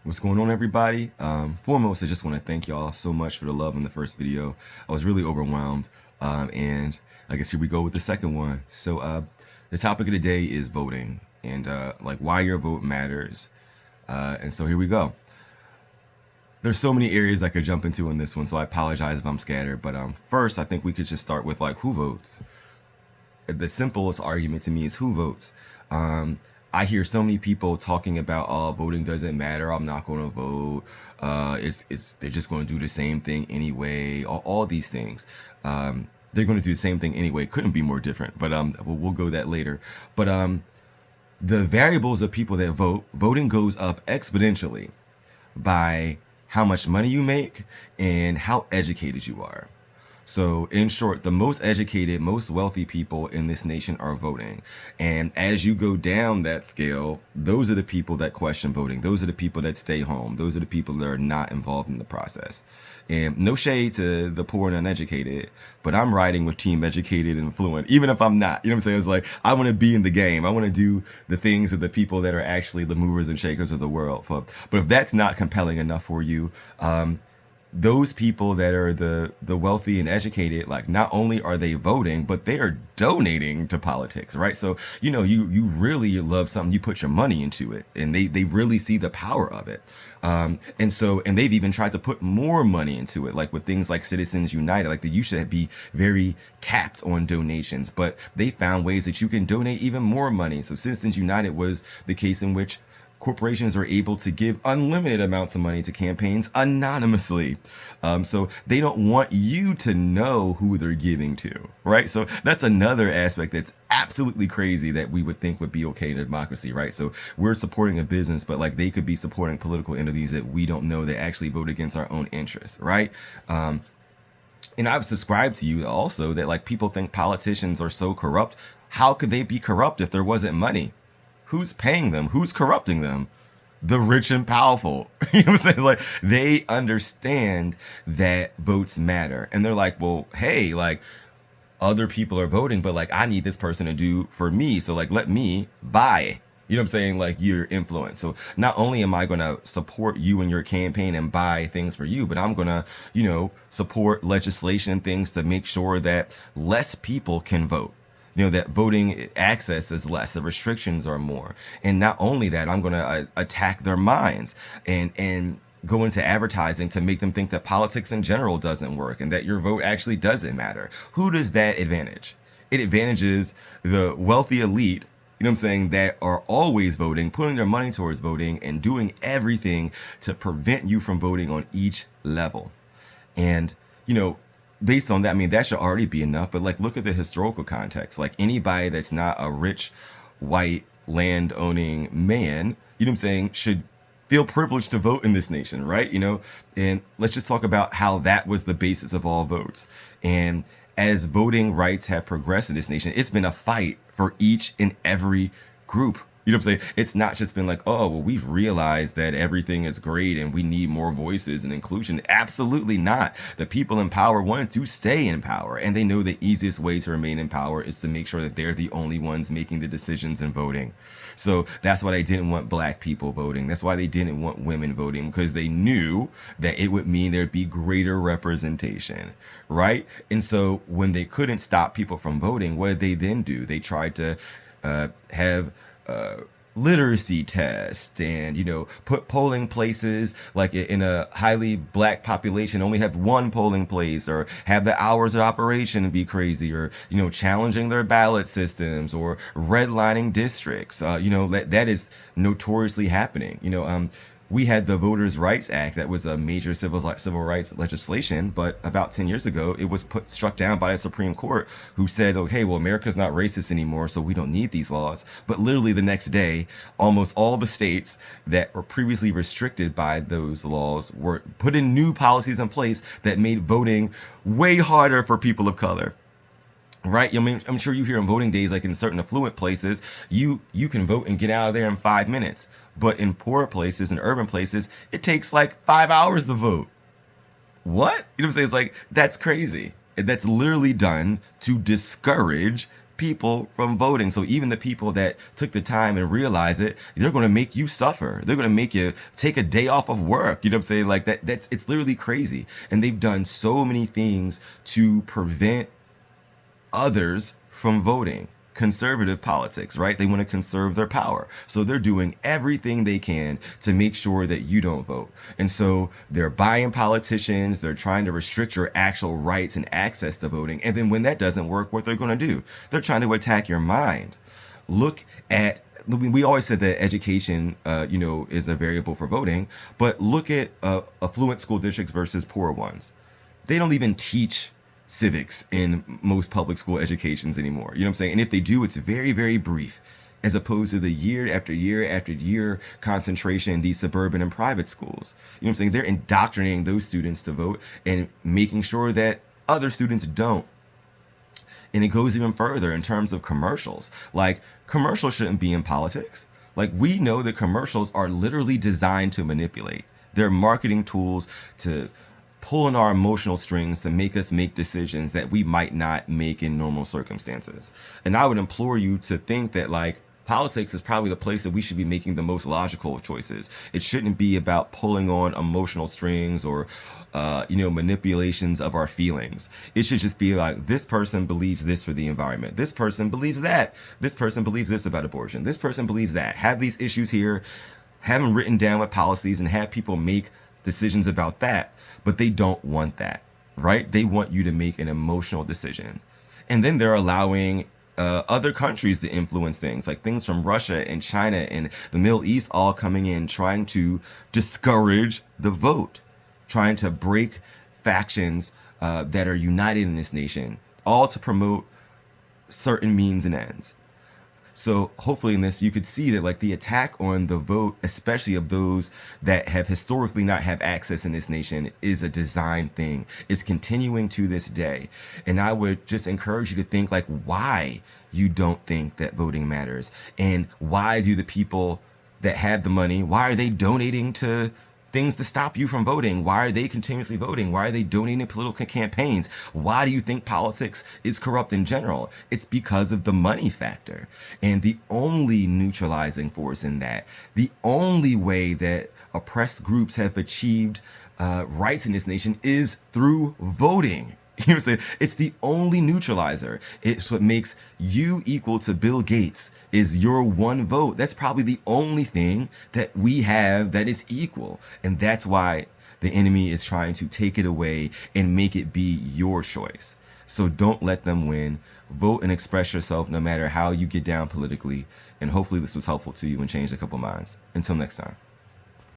What's going on, everybody? Foremost, I just want to thank y'all so much for the love in the first video. I was really overwhelmed, and I guess here we go with the second one. So the topic of the day is voting and like why your vote matters. And so here we go. There's so many areas I could jump into in this one, so I apologize if I'm scattered. But first, I think we could just start with like who votes. The simplest argument to me is who votes. I hear so many people talking about, oh, voting doesn't matter. I'm not going to vote. They're just going to do the same thing anyway. All these things. They're going to do the same thing anyway. Couldn't be more different. But we'll go that later. But the variables of people that vote, voting goes up exponentially by how much money you make and how educated you are. So in short, the most educated, most wealthy people in this nation are voting. And as you go down that scale, those are the people that question voting. Those are the people that stay home. Those are the people that are not involved in the process. And no shade to the poor and uneducated, but I'm riding with team educated and fluent, even if I'm not. You know what I'm saying? It's like, I want to be in the game. I want to do the things of the people that are actually the movers and shakers of the world. But if that's not compelling enough for you, those people that are the wealthy and educated, like not only are they voting, but they are donating to politics, right? So, you know, you really love something, you put your money into it, and they really see the power of it. And they've even tried to put more money into it, like with things like Citizens United, like you should be very capped on donations, but they found ways that you can donate even more money. So Citizens United was the case in which corporations are able to give unlimited amounts of money to campaigns anonymously. So they don't want you to know who they're giving to, right? So that's another aspect that's absolutely crazy that we would think would be okay in a democracy, right? So we're supporting a business, but like they could be supporting political entities that we don't know that actually vote against our own interests, right? And I've subscribed to you also that like people think politicians are so corrupt. How could they be corrupt if there wasn't money? Who's paying them? Who's corrupting them? The rich and powerful. You know what I'm saying? Like they understand that votes matter. And they're like, well, hey, like other people are voting, but like I need this person to do for me. So like let me buy. You know what I'm saying? Like your influence. So not only am I going to support you in your campaign and buy things for you, but I'm going to, you know, support legislation and things to make sure that less people can vote. You know, that voting access is less, the restrictions are more. And not only that, I'm going to attack their minds and go into advertising to make them think that politics in general doesn't work and that your vote actually doesn't matter. Who does that advantage? It advantages the wealthy elite, you know what I'm saying, that are always voting, putting their money towards voting and doing everything to prevent you from voting on each level. And, you know, based on that, I mean, that should already be enough. But like, look at the historical context. Like anybody that's not a rich, white, land owning man, you know what I'm saying, should feel privileged to vote in this nation, right? You know, and let's just talk about how that was the basis of all votes. And as voting rights have progressed in this nation, it's been a fight for each and every group. You know what I'm saying? It's not just been like, oh, well, we've realized that everything is great and we need more voices and inclusion. Absolutely not. The people in power want to stay in power, and they know the easiest way to remain in power is to make sure that they're the only ones making the decisions and voting. So that's why they didn't want black people voting. That's why they didn't want women voting, because they knew that it would mean there'd be greater representation, right? And so when they couldn't stop people from voting, what did they then do? They tried to have literacy test and, you know, put polling places like in a highly black population, only have one polling place, or have the hours of operation be crazy, or, you know, challenging their ballot systems, or redlining districts. You know, that is notoriously happening. You know, we had the Voters' Rights Act that was a major civil rights legislation, but about 10 years ago, it was struck down by the Supreme Court, who said, okay, well, America's not racist anymore, so we don't need these laws. But literally the next day, almost all the states that were previously restricted by those laws were put in new policies in place that made voting way harder for people of color. Right? I mean, I'm sure you hear on voting days, like in certain affluent places, you can vote and get out of there in 5 minutes. But in poor places and urban places, it takes like 5 hours to vote. What? You know what I'm saying? It's like, that's crazy. That's literally done to discourage people from voting. So even the people that took the time and realize it, they're going to make you suffer. They're going to make you take a day off of work. You know what I'm saying? Like that's it's literally crazy. And they've done so many things to prevent others from voting. Conservative politics, right? They want to conserve their power. So they're doing everything they can to make sure that you don't vote. And so they're buying politicians, they're trying to restrict your actual rights and access to voting. And then when that doesn't work, what they're going to do? They're trying to attack your mind. Look at we always said that education, is a variable for voting, but look at affluent school districts versus poor ones. They don't even teach civics in most public school educations anymore. You know what I'm saying? And if they do, it's very, very brief, as opposed to the year after year after year concentration in these suburban and private schools. You know what I'm saying? They're indoctrinating those students to vote and making sure that other students don't. And it goes even further in terms of commercials. Like, commercials shouldn't be in politics. Like, we know that commercials are literally designed to manipulate. They're marketing tools to pull on our emotional strings to make us make decisions that we might not make in normal circumstances. And I would implore you to think that, like, politics is probably the place that we should be making the most logical choices. It shouldn't be about pulling on emotional strings or manipulations of our feelings. It should just be like, this person believes this for the environment. This person believes that. This person believes this about abortion. This person believes that. Have these issues here, have them written down with policies, and have people make decisions about that. But they don't want that, right? They want you to make an emotional decision. And then they're allowing other countries to influence things, like things from Russia and China and the Middle East all coming in, trying to discourage the vote, trying to break factions that are united in this nation, all to promote certain means and ends. So hopefully in this, you could see that, like, the attack on the vote, especially of those that have historically not have access in this nation, is a design thing. It's continuing to this day. And I would just encourage you to think, like, why you don't think that voting matters, and why do the people that have the money, why are they donating to things to stop you from voting? Why are they continuously voting? Why are they donating political campaigns? Why do you think politics is corrupt in general? It's because of the money factor. And the only neutralizing force in that, the only way that oppressed groups have achieved rights in this nation is through voting. You know what I'm saying? It's the only neutralizer. It's what makes you equal to Bill Gates, is your one vote. That's probably the only thing that we have that is equal. And that's why the enemy is trying to take it away and make it be your choice. So don't let them win. Vote and express yourself no matter how you get down politically. And hopefully this was helpful to you and changed a couple minds. Until next time.